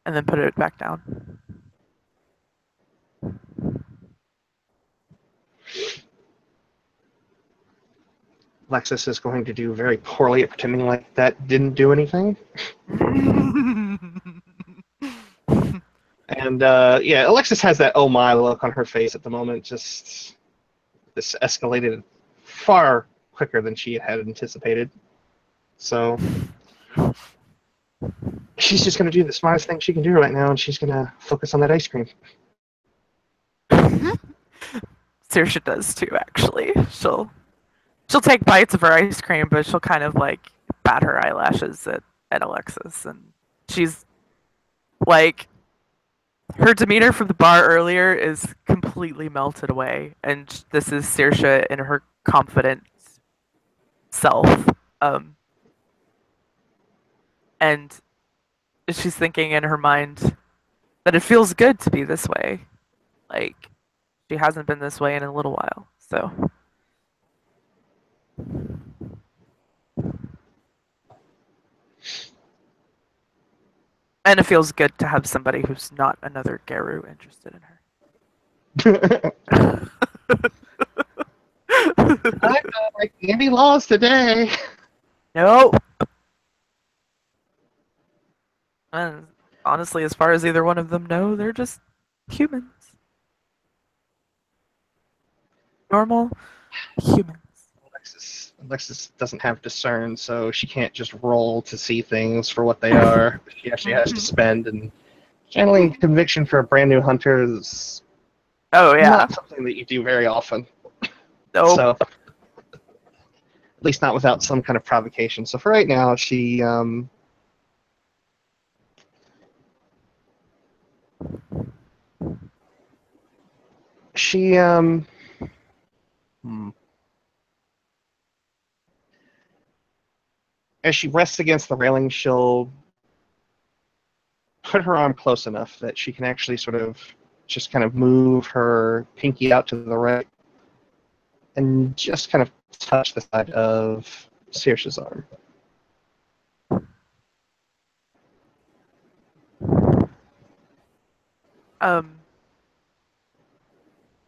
and then put it back down. Lexus is going to do very poorly at pretending like that didn't do anything. And Alexis has that oh my look on her face at the moment. Just this escalated far, quicker than she had anticipated. So she's just going to do the smartest thing she can do right now, and she's going to focus on that ice cream. Saoirse does too, actually. She'll take bites of her ice cream, but she'll kind of like bat her eyelashes at Alexis, and she's like, her demeanor from the bar earlier is completely melted away, and this is Saoirse in her confident self. Um, and she's thinking in her mind that it feels good to be this way. Like, she hasn't been this way in a little while, so. And it feels good to have somebody who's not another Garu interested in her. I don't like any laws today. Nope. And honestly, as far as either one of them know, they're just humans. Normal humans. Alexis doesn't have discern, so she can't just roll to see things for what they are. She actually has to spend, and channeling conviction for a brand new hunter is not something that you do very often. Nope. So, at least not without some kind of provocation. So for right now, she as she rests against the railing, she'll put her arm close enough that she can actually sort of just kind of move her pinky out to the right and just kind of touch the side of Saoirse's arm.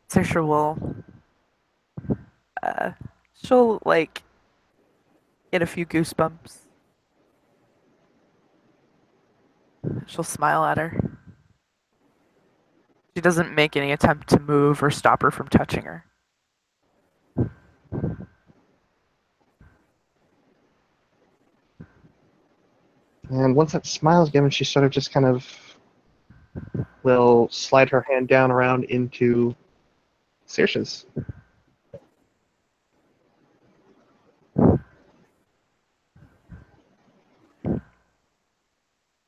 Saoirse will, she'll like get a few goosebumps. She'll smile at her. She doesn't make any attempt to move or stop her from touching her. And once that smile is given, she sort of just kind of will slide her hand down around into Saoirse's.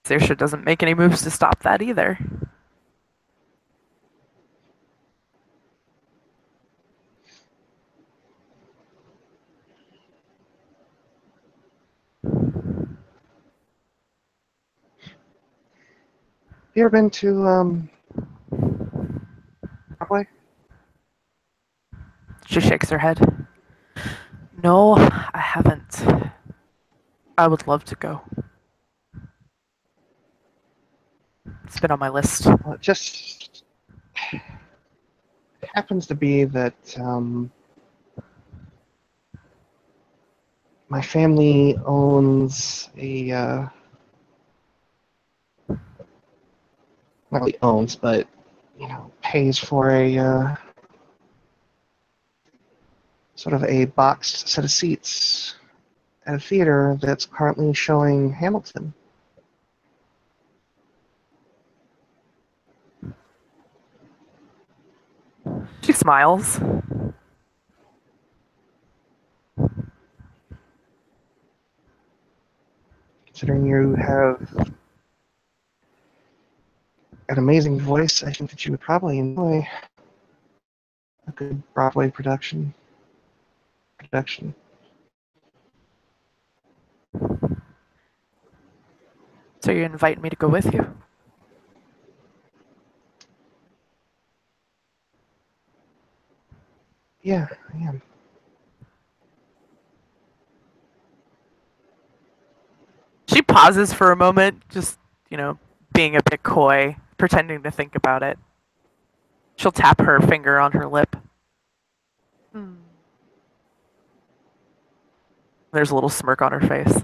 Saoirse doesn't make any moves to stop that either. You ever been to Broadway? She shakes her head. No, I haven't. I would love to go. It's been on my list. Well, it just happens to be that my family owns a not really owns, but pays for a sort of a boxed set of seats at a theater that's currently showing Hamilton. She smiles. Considering you have an amazing voice, I think that you would probably enjoy a good Broadway production. So you invite me to go with you? Yeah, I am. She pauses for a moment, just, being a bit coy, pretending to think about it. She'll tap her finger on her lip. There's a little smirk on her face.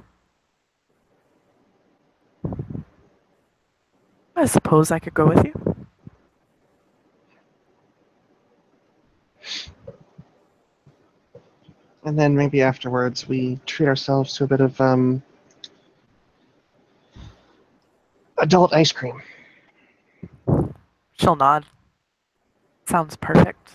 I suppose I could go with you. And then maybe afterwards we treat ourselves to a bit of adult ice cream. She'll nod. Sounds perfect.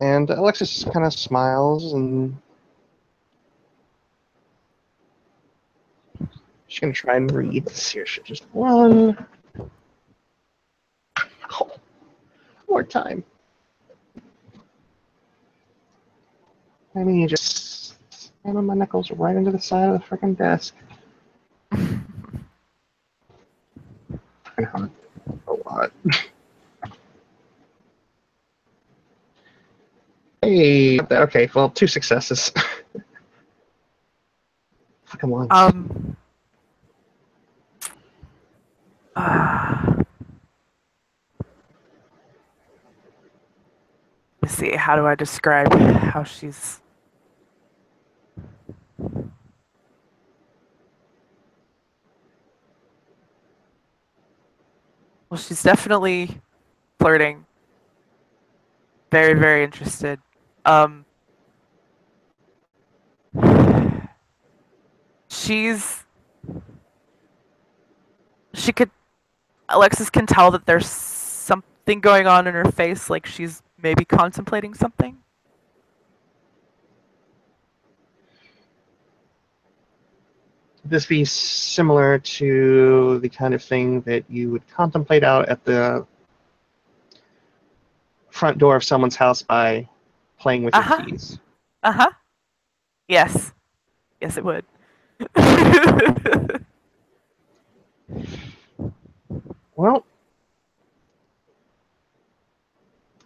And Alexis kind of smiles, and she's going to try and read this here. Just one more time. I mean, you just slamming my knuckles right into the side of the freaking desk. Fucking a lot. Hey, okay, well, 2 successes. Fucking once. Uh, let's see. How do I describe how she's? Well, she's definitely flirting. Very, very interested. Um, she's she could Alexis can tell that there's something going on in her face, like she's maybe contemplating something. This be similar to the kind of thing that you would contemplate out at the front door of someone's house by playing with Uh your huh. keys. Uh huh. Yes. Yes, it would. Well,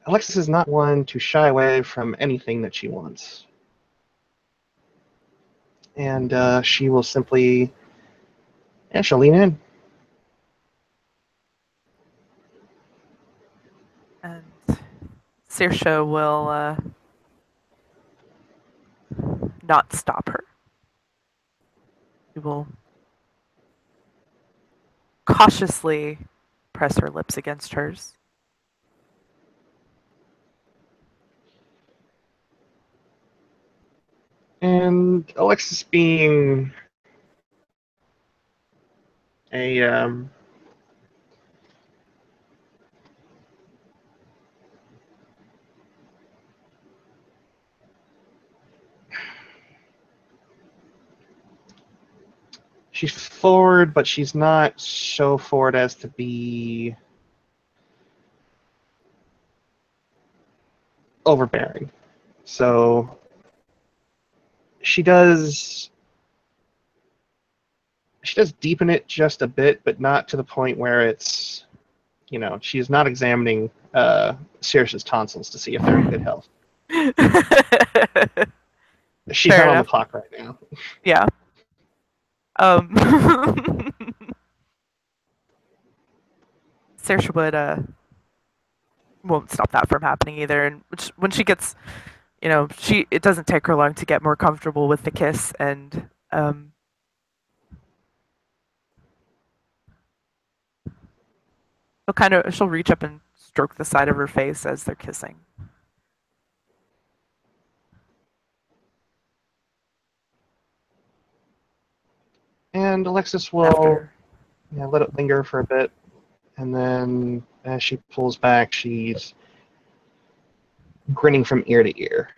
Alexis is not one to shy away from anything that she wants. And she will simply, yeah, she'll lean in. And Saoirse will not stop her. She will cautiously press her lips against hers. And Alexis being a she's forward, but she's not so forward as to be overbearing. So she does deepen it just a bit, but not to the point where it's, she's not examining Saoirse's tonsils to see if they're in good health. She's Fair not on the enough. clock right now. Yeah. Um, Saoirse would won't stop that from happening either. And when she gets, it doesn't take her long to get more comfortable with the kiss, and she'll reach up and stroke the side of her face as they're kissing. And Alexis will After, let it linger for a bit, and then as she pulls back, she's grinning from ear to ear.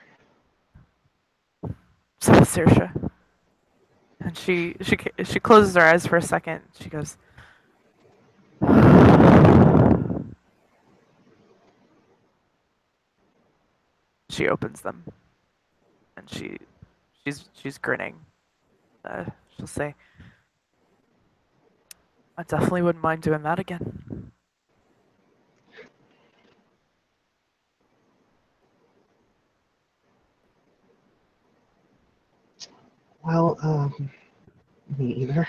so Saoirse, and she closes her eyes for a second. She goes. She opens them, and she's grinning. She'll say, "I definitely wouldn't mind doing that again." Well, me either.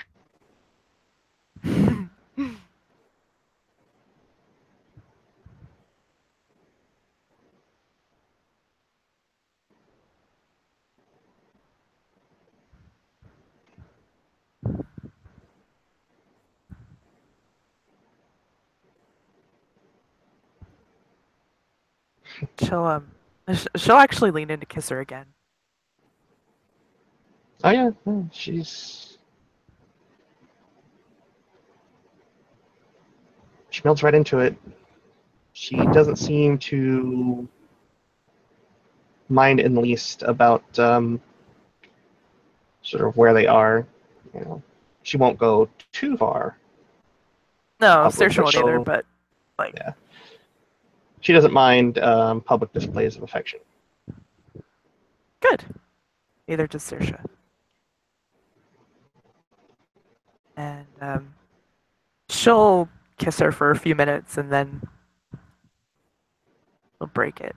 She'll actually lean in to kiss her again. Oh yeah, no, she melts right into it. She doesn't seem to mind in the least about sort of where they are. You know, she won't go too far in No, public, Saoirse but won't either, she'll, but like, yeah, she doesn't mind public displays of affection. good. Neither does Saoirse. And she'll kiss her for a few minutes and then she'll break it.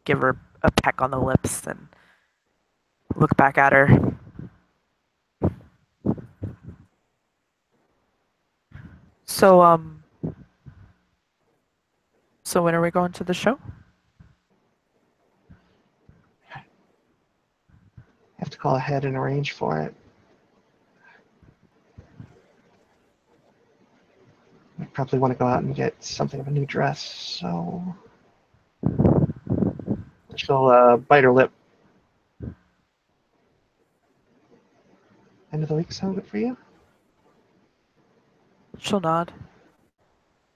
Give her a peck on the lips and look back at her. So so when are we going to the show? I have to call ahead and arrange for it. I probably want to go out and get something of a new dress, so she'll bite her lip. End of the week sound good for you? She'll nod.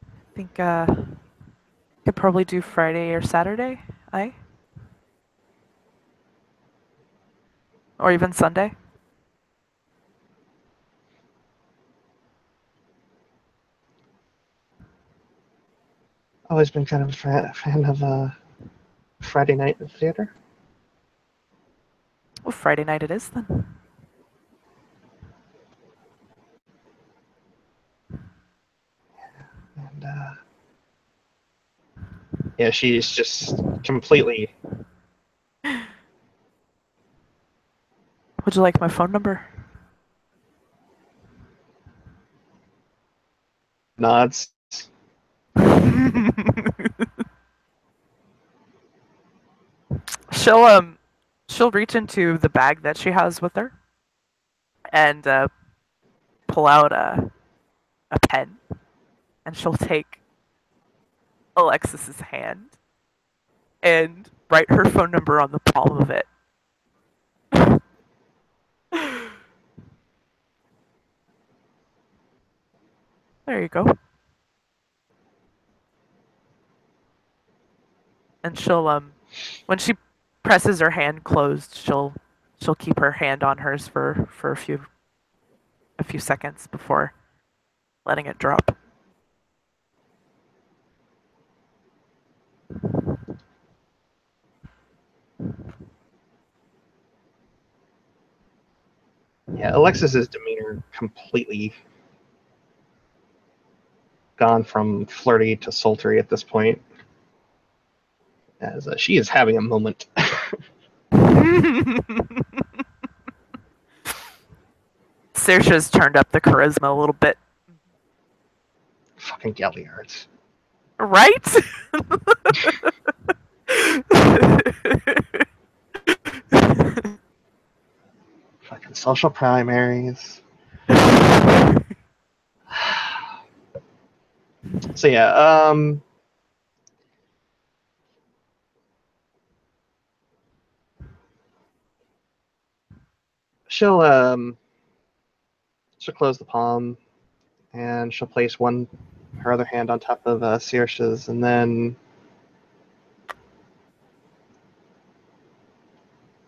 I think could probably do Friday or Saturday, aye? Or even Sunday. Always been kind of a fan of Friday night at the theater. Well, Friday night it is then. And yeah, she's just completely Would you like my phone number? nods. she'll she'll reach into the bag that she has with her and pull out a pen and she'll take Alexis's hand and write her phone number on the palm of it. There you go. And she'll when she presses her hand closed, she'll keep her hand on hers for a few seconds before letting it drop. Yeah, Alexis's demeanor completely gone from flirty to sultry at this point, as she is having a moment. Saoirse's turned up the charisma a little bit. Fucking Galliards. Right? Fucking social primaries. So yeah, she'll she'll close the palm and she'll place her other hand on top of Saoirse's, and then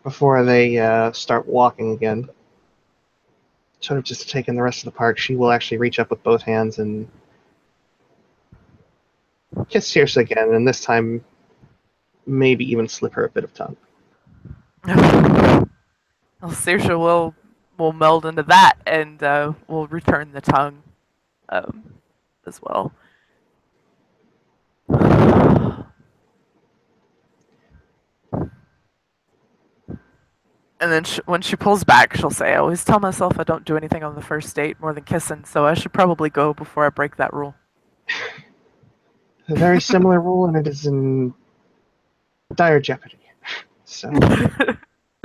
before they start walking again, sort of just taking the rest of the park, she will actually reach up with both hands and kiss Saoirse again, and this time maybe even slip her a bit of tongue. Well, Saoirse will meld into that and will return the tongue as well. And then when she pulls back, she'll say, "I always tell myself I don't do anything on the first date more than kissing, so I should probably go before I break that rule." A very similar rule, and it is in dire jeopardy. So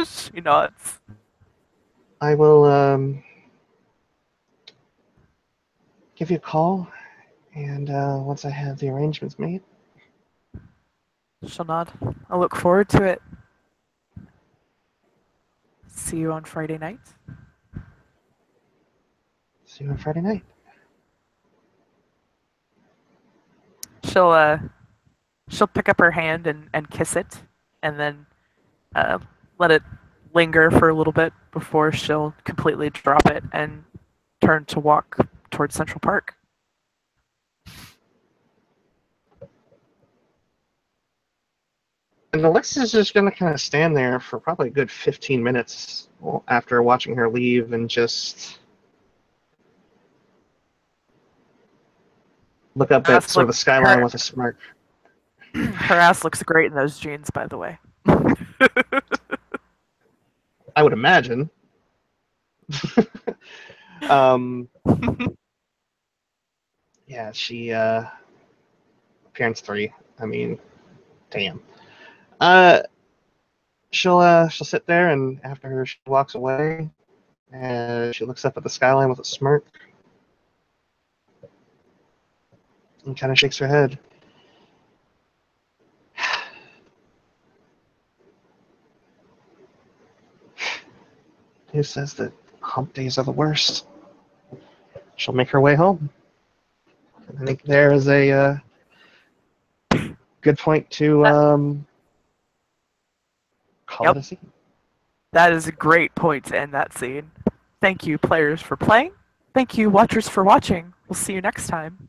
She nods. I will give you a call, and once I have the arrangements made. She'll nod. I'll look forward to it. See you on Friday night. See you on Friday night. She'll pick up her hand and kiss it, and then let it linger for a little bit before she'll completely drop it and turn to walk towards Central Park. And Alexis is just going to kind of stand there for probably a good 15 minutes after watching her leave and just look up at sort of the skyline with a smirk. Her ass looks great in those jeans, by the way. I would imagine. Yeah, she appearance 3. I mean, damn. She'll sit there, and after she walks away, she looks up at the skyline with a smirk and kind of shakes her head. Who says that hump days are the worst? She'll make her way home. I think there is a good point to call it a scene. That is a great point to end that scene. Thank you, players, for playing. Thank you, watchers, for watching. We'll see you next time.